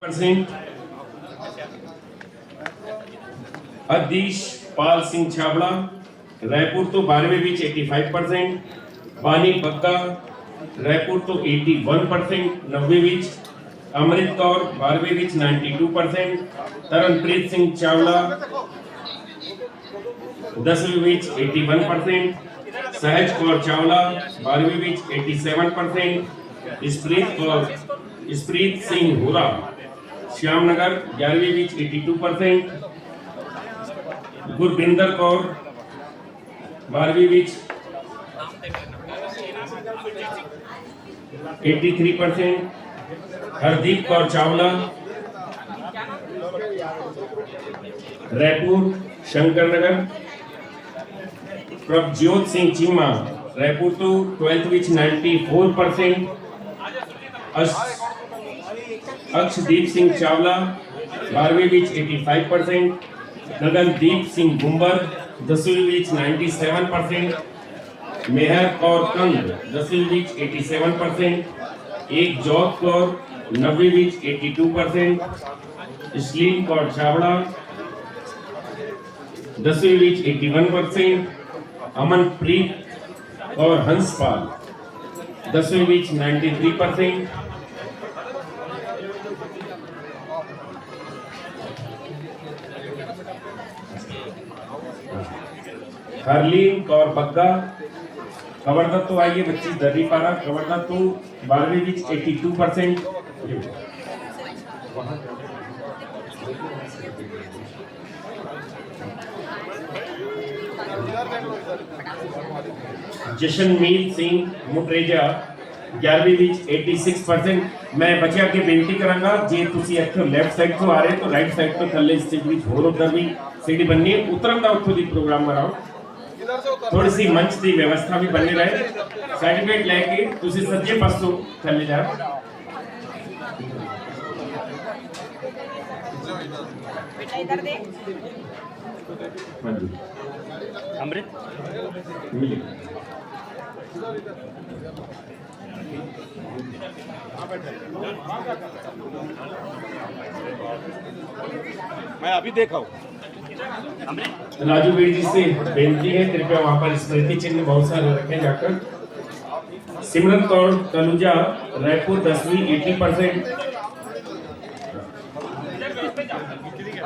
Percent. अधीश Pal Singh Chhabra Raipur तो 12वीं विच 85%। बानी बग्गा रायपुर तो 81% 90वीं विच। अमृत कौर 12वीं विच 92%। तरनप्रीत सिंह चावला 10वीं विच 81%। सहज कौर चावला 12वीं विच 87%। स्प्रीत सिंह हुरा श्यामनगर 11वीं विच 82%। गुरबिंदर कौर 12वीं विच 83%। हरदीप कौर चावला रायपुर शंकरनगर। प्रभजोत सिंह चीमा रायपुर तो 12th विच 94%। अक्षदीप सिंह चावला 12वीं विच 85%। गगनदीप सिंह गुंबर 10वीं विच 97%। मेहर कौर कंग 10वीं विच 87%। एक जोत कौर 90वीं विच 82%। इस्लीम कौर चावड़ा 10वीं विच 81%। अमनप्रीत और हंसपाल 10वीं विच 93%। हरलीन कौर बग्गा कवर्धा तो आइए 25 दर्री पारा कवर्धा तो 12वीं विच 82%। जशनमीर सिंह मुटरेजा 11वीं विच 86%। मैं बच्चा के बेनती करांगा जे तुसी इत्थों लेफ्ट साइड तो आ रहे तो राइट साइड तो थल्ले स्टेज विच होर उधर भी सीढ़ी बननी है उतरन दा उत्थों दी प्रोग्राम बनाओ। थोड़ी सी मंच की व्यवस्था भी बनी रहे। सर्टिफिकेट लेके तुसी सज्जे पासों थल्ले जाओ। बेटा इधर देख। अमृत मिली मैं अभी देखा हूँ। राजू वीर जी से बेनती है कृपया वहां पर स्मृति चिन्ह बहुत सारे रखे जाकर। सिमरन कौर तनुजा रायपुर 10वीं 80%।